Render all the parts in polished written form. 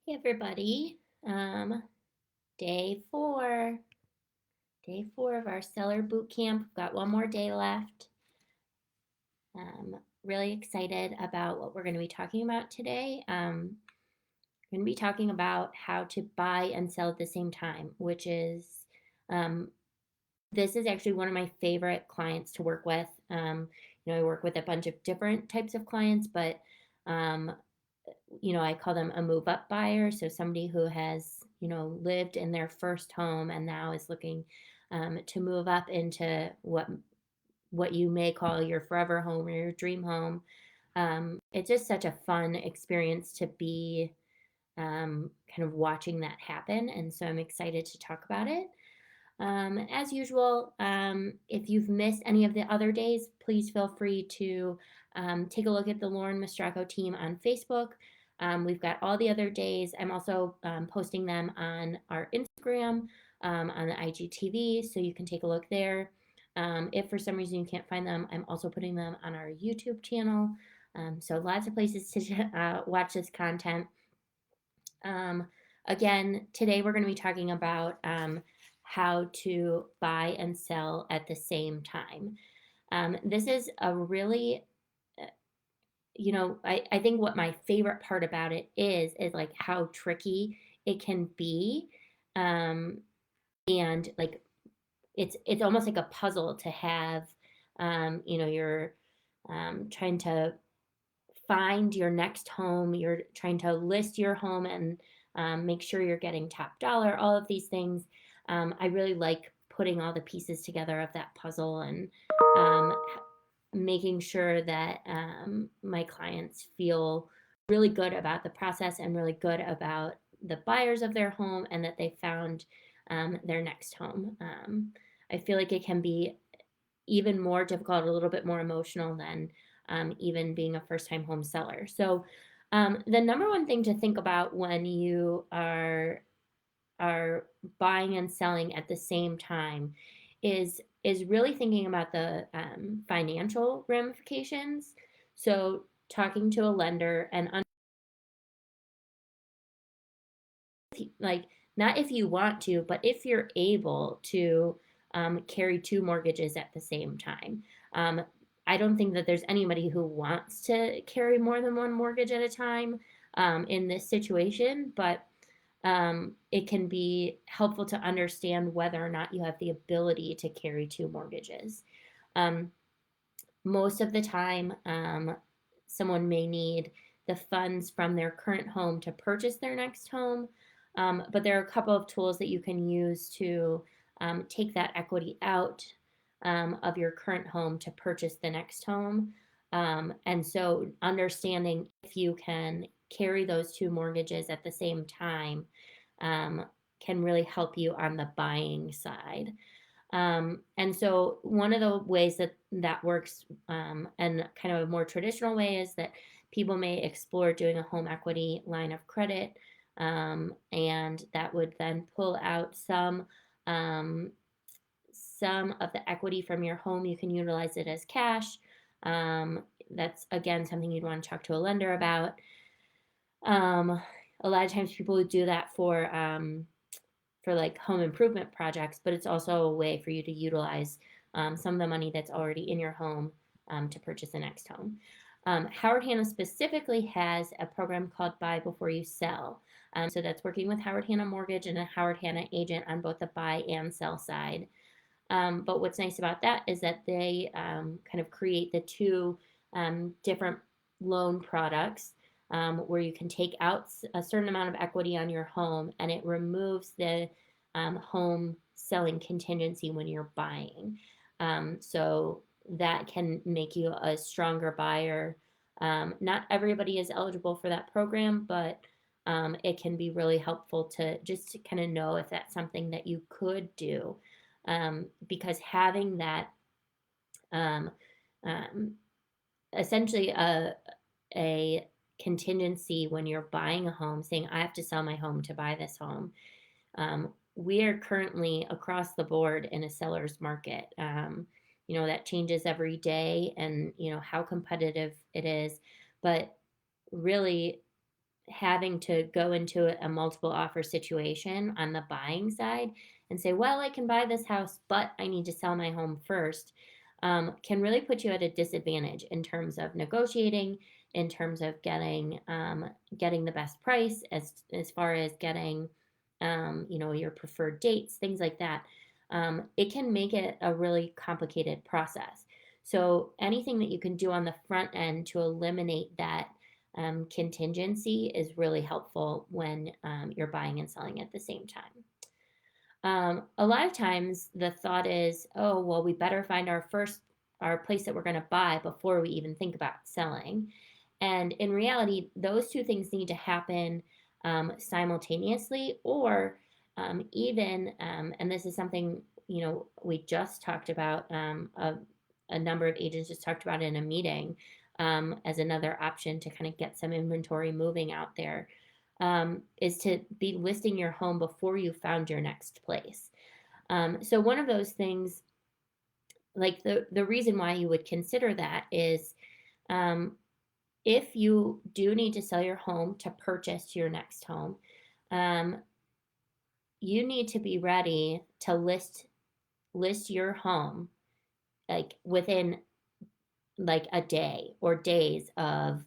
Hey everybody. Um, day four. Day four of our seller boot camp. We've got one more day left. Really excited about what we're going to be talking about today. We're going to be talking about how to buy and sell at the same time, which is um, this is actually one of my favorite clients to work with. I work with a bunch of different types of clients, but um, I call them a move up buyer. So somebody who has, lived in their first home and now is looking to move up into what you may call your forever home or your dream home. It's just such a fun experience to be kind of watching that happen. And so I'm excited to talk about it. As usual, if you've missed any of the other days, please feel free to take a look at the Lauren Mastraco team on Facebook. We've got all the other days. I'm also posting them on our Instagram, on the IGTV, so you can take a look there. If for some reason you can't find them, I'm also putting them on our YouTube channel. So lots of places to watch this content. Again, today we're going to be talking about how to buy and sell at the same time. This is a really, I think what my favorite part about it is like how tricky it can be. Um, and like it's almost like a puzzle to have, you're trying to find your next home, you're trying to list your home and make sure you're getting top dollar, all of these things. I really like putting all the pieces together of that puzzle and um, making sure that my clients feel really good about the process and really good about the buyers of their home and that they found their next home. I feel like it can be even more difficult, a little bit more emotional than even being a first time home seller. So, the number one thing to think about when you are buying and selling at the same time is really thinking about the financial ramifications. So, talking to a lender and like not if you want to, but if you're able to carry two mortgages at the same time. Um, I don't think that there's anybody who wants to carry more than one mortgage at a time in this situation, but it can be helpful to understand whether or not you have the ability to carry two mortgages. Um, Most of the time, someone may need the funds from their current home to purchase their next home. But there are a couple of tools that you can use to take that equity out of your current home to purchase the next home. And so, understanding if you can carry those two mortgages at the same time um, can really help you on the buying side. And so one of the ways that that works, and kind of a more traditional way, is that people may explore doing a home equity line of credit, and that would then pull out um, some of the equity from your home. You can utilize it as cash. That's again something you'd want to talk to a lender about. Um, a lot of times people would do that for like home improvement projects, but it's also a way for you to utilize some of the money that's already in your home to purchase the next home. Howard Hanna specifically has a program called Buy Before You Sell. So that's working with Howard Hanna Mortgage and a Howard Hanna agent on both the buy and sell side. But what's nice about that is that they kind of create the two different loan products where you can take out a certain amount of equity on your home and it removes the home selling contingency when you're buying. So that can make you a stronger buyer. Not everybody is eligible for that program, but it can be really helpful to just to kind of know if that's something that you could do. Because having that um, um, essentially a contingency when you're buying a home, saying, I have to sell my home to buy this home. We are currently across the board in a seller's market. That changes every day and, how competitive it is. But really, having to go into a multiple offer situation on the buying side and say, well, I can buy this house, but I need to sell my home first, can really put you at a disadvantage in terms of negotiating, in terms of getting the best price, as far as getting your preferred dates, things like that. It can make it a really complicated process. So anything that you can do on the front end to eliminate that contingency is really helpful when you're buying and selling at the same time. A lot of times the thought is, oh, well, we better find our place that we're going to buy before we even think about selling. And in reality, those two things need to happen simultaneously, or and this is something we just talked about. A number of agents just talked about in a meeting as another option to kind of get some inventory moving out there, is to be listing your home before you found your next place. So one of those things, like the reason why you would consider that is, if you do need to sell your home to purchase your next home, um, you need to be ready to list your home like within like a day or days of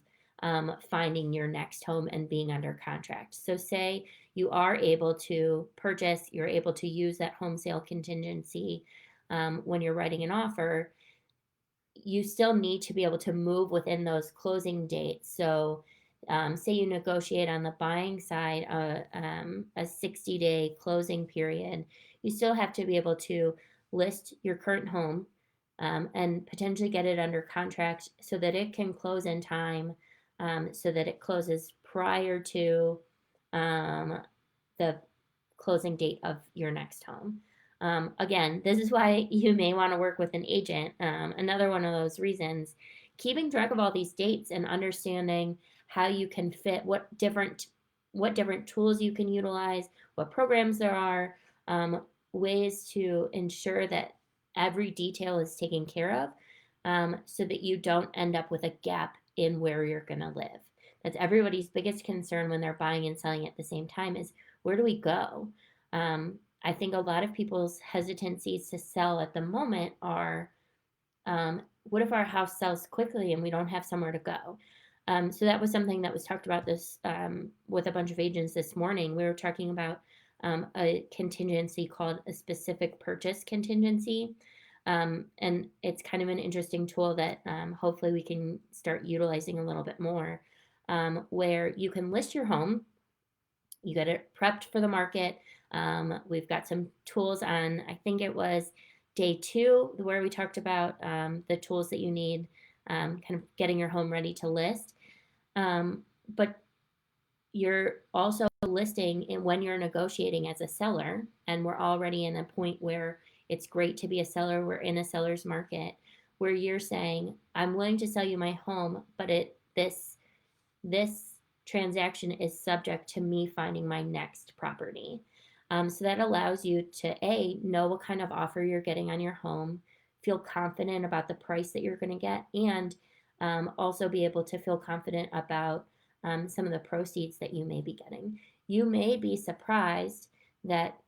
finding your next home and being under contract. So, say you are able to purchase, you're able to use that home sale contingency when you're writing an offer, you still need to be able to move within those closing dates. So, say you negotiate on the buying side a 60-day closing period, you still have to be able to list your current home and potentially get it under contract so that it can close in time, so that it closes prior to um, the closing date of your next home. Again, this is why you may want to work with an agent. Another one of those reasons, keeping track of all these dates and understanding how you can fit what different tools you can utilize, what programs there are, ways to ensure that every detail is taken care of, so that you don't end up with a gap in where you're going to live. That's everybody's biggest concern when they're buying and selling at the same time is, where do we go? I think a lot of people's hesitancies to sell at the moment are, what if our house sells quickly and we don't have somewhere to go? So that was something that was talked about this with a bunch of agents this morning. We were talking about a contingency called a specific purchase contingency. And it's kind of an interesting tool that hopefully we can start utilizing a little bit more, where you can list your home, you get it prepped for the market. We've got some tools on, I think it was day 2, where we talked about the tools that you need, kind of getting your home ready to list. But you're also listing in when you're negotiating as a seller, and we're already in a point where it's great to be a seller. We're in a seller's market where you're saying, I'm willing to sell you my home, but this transaction is subject to me finding my next property. So that allows you to know what kind of offer you're getting on your home, feel confident about the price that you're going to get, and also be able to feel confident about some of the proceeds that you may be getting. You may be surprised that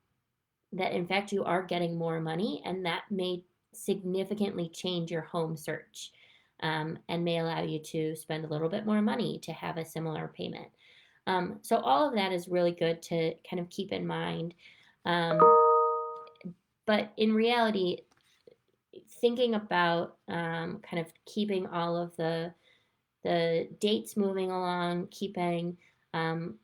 in fact you are getting more money, and that may significantly change your home search, and may allow you to spend a little bit more money to have a similar payment. So all of that is really good to kind of keep in mind. Um, but in reality, thinking about kind of keeping all of the dates moving along, um,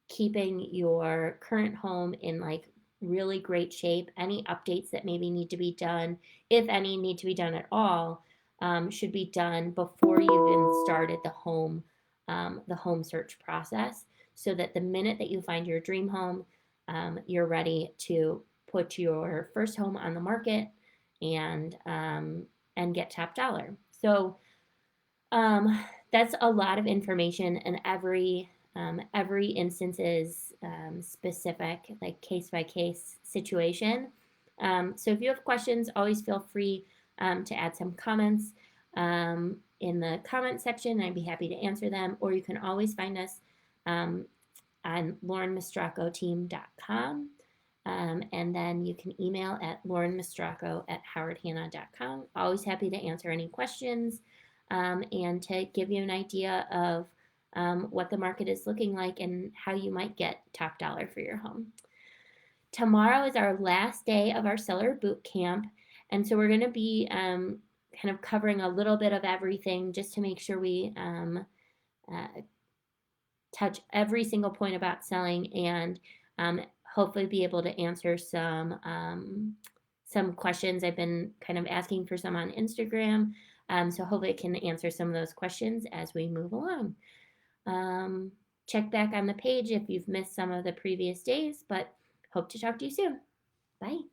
keeping your current home in like really great shape. Any updates that maybe need to be done, if any need to be done at all, should be done before you even started the home search process, so that the minute that you find your dream home, you're ready to put your first home on the market and get top dollar. So that's a lot of information, and every instance is specific, like case by case situation. So if you have questions, always feel free to add some comments in the comment section. I'd be happy to answer them, or you can always find us on laurenmastracoteam.com. And then you can email at laurenmastraco@howardhanna.com. Always happy to answer any questions and to give you an idea of what the market is looking like and how you might get top dollar for your home. Tomorrow is our last day of our seller boot camp, and so we're going to be kind of covering a little bit of everything just to make sure we touch every single point about selling and hopefully be able to answer some questions. I've been kind of asking for some on Instagram, so hopefully I can answer some of those questions as we move along. Check back on the page if you've missed some of the previous days, but hope to talk to you soon. Bye.